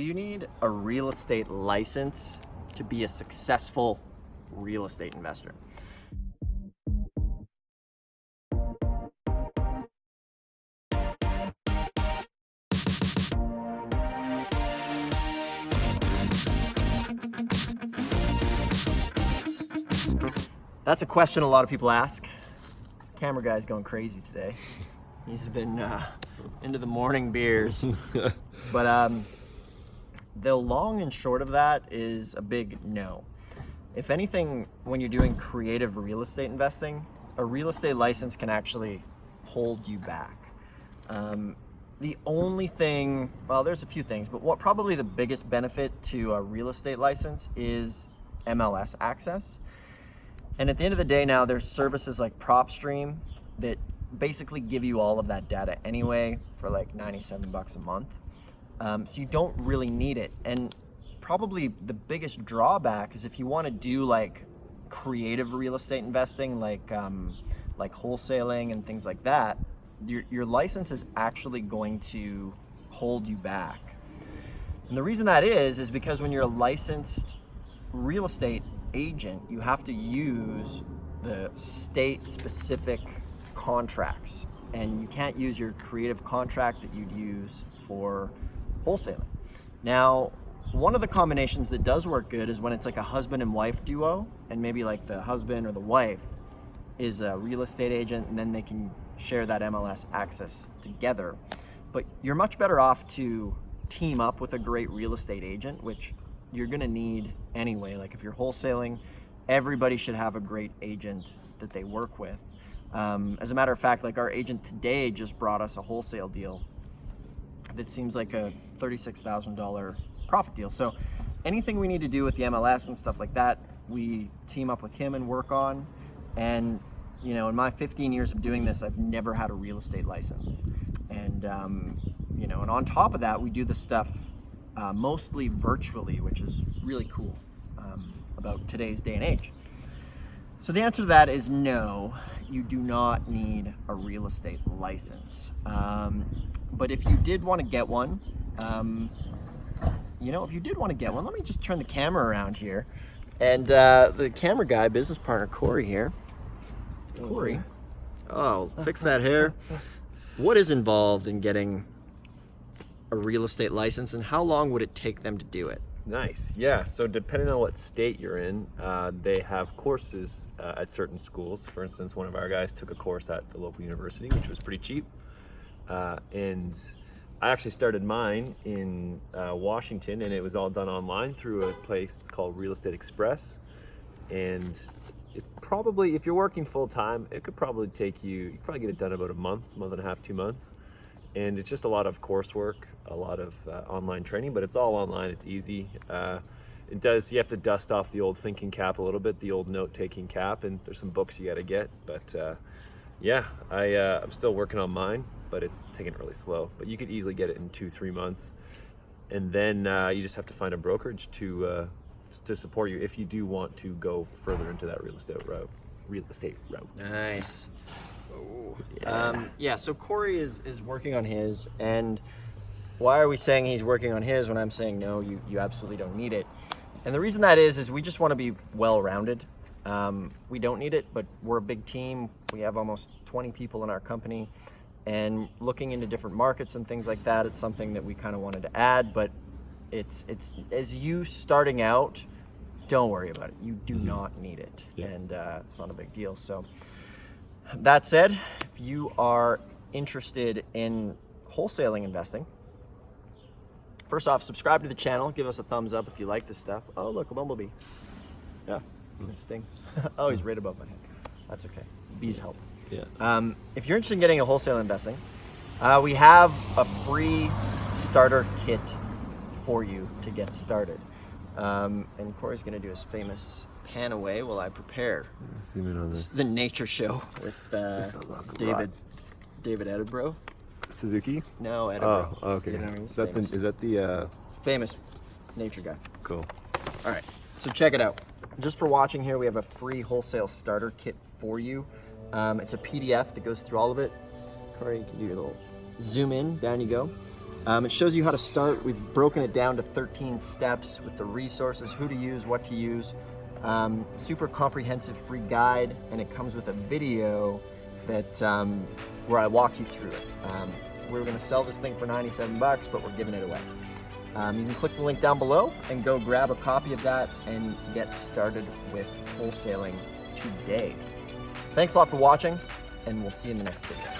Do you need a real estate license to be a successful real estate investor? That's a question a lot of people ask. Camera guy's going crazy today. He's been into the morning beers. But the long and short of that is a big no. If anything, when you're doing creative real estate investing, a real estate license can actually hold you back. The only thing, well, there's a few things, but what probably the biggest benefit to a real estate license is MLS access. And at the end of the day now, there's services like PropStream that basically give you all of that data anyway for like $97 a month. So you don't really need it. And probably the biggest drawback is if you want to do like creative real estate investing, like wholesaling and things like that, your license is actually going to hold you back. And the reason that is because when you're a licensed real estate agent, you have to use the state-specific contracts, and you can't use your creative contract that you'd use for wholesaling. Now, one of the combinations that does work good is when it's like a husband and wife duo, and maybe like the husband or the wife is a real estate agent, and then they can share that MLS access together. But you're much better off to team up with a great real estate agent, which you're gonna need anyway. Like if you're wholesaling, everybody should have a great agent that they work with. As a matter of fact, like our agent today just brought us a wholesale deal that seems like a $36,000 profit deal. So anything we need to do with the MLS and stuff like that, we team up with him and work on. And you know, in my 15 years of doing this, I've never had a real estate license. And you know, and on top of that, we do the stuff mostly virtually, which is really cool about today's day and age. So the answer to that is no, you do not need a real estate license. But if you did want to get one, you know, if you did want to get one, let me just turn the camera around here. And the camera guy, business partner, Corey here. Corey, oh, fix that hair. What is involved in getting a real estate license, and how long would it take them to do it? Nice. Yeah. So depending on what state you're in, they have courses at certain schools. For instance, one of our guys took a course at the local university, which was pretty cheap. And I actually started mine in Washington, and it was all done online through a place called Real Estate Express. And it probably, if you're working full time, it could probably take you could probably get it done in about a month and a half, 2 months. And it's just a lot of coursework, a lot of online training, but it's all online, it's easy. You have to dust off the old thinking cap a little bit, the old note-taking cap, and there's some books you gotta get. But yeah, I'm still working on mine, but it's taking it really slow. But you could easily get it in 2-3 months. And then you just have to find a brokerage to support you if you do want to go further into that real estate route. Nice. Yeah, so Corey is working on his, and why are we saying he's working on his when I'm saying no, you absolutely don't need it? And the reason that is we just want to be well-rounded. We don't need it, but we're a big team. We have almost 20 people in our company, and looking into different markets and things like that, it's something that we kind of wanted to add, but it's as you starting out, don't worry about it. You do not need it, and it's not a big deal. So that said, if you are interested in wholesaling investing, first off, subscribe to the channel. Give us a thumbs up if you like this stuff. Oh, look, a bumblebee. Yeah, sting. Oh, he's right above my head. That's okay. Bees help. Yeah. If you're interested in getting a wholesale investing, we have a free starter kit for you to get started. And Corey's going to do his famous pan away while I prepare. Zoom in on this. The nature show with David Edinburgh. Suzuki? No, Edinburgh. Oh, okay. You know, Is that the famous nature guy? Cool. All right, so check it out. Just for watching here, we have a free wholesale starter kit for you. It's a PDF that goes through all of it. Corey, you can do your little zoom in. Down you go. It shows you how to start. We've broken it down to 13 steps with the resources, who to use, what to use. Super comprehensive free guide, and it comes with a video that where I walk you through it. We were going to sell this thing for 97 bucks, but we're giving it away. You can click the link down below and go grab a copy of that and get started with wholesaling today. Thanks a lot for watching, and we'll see you in the next video.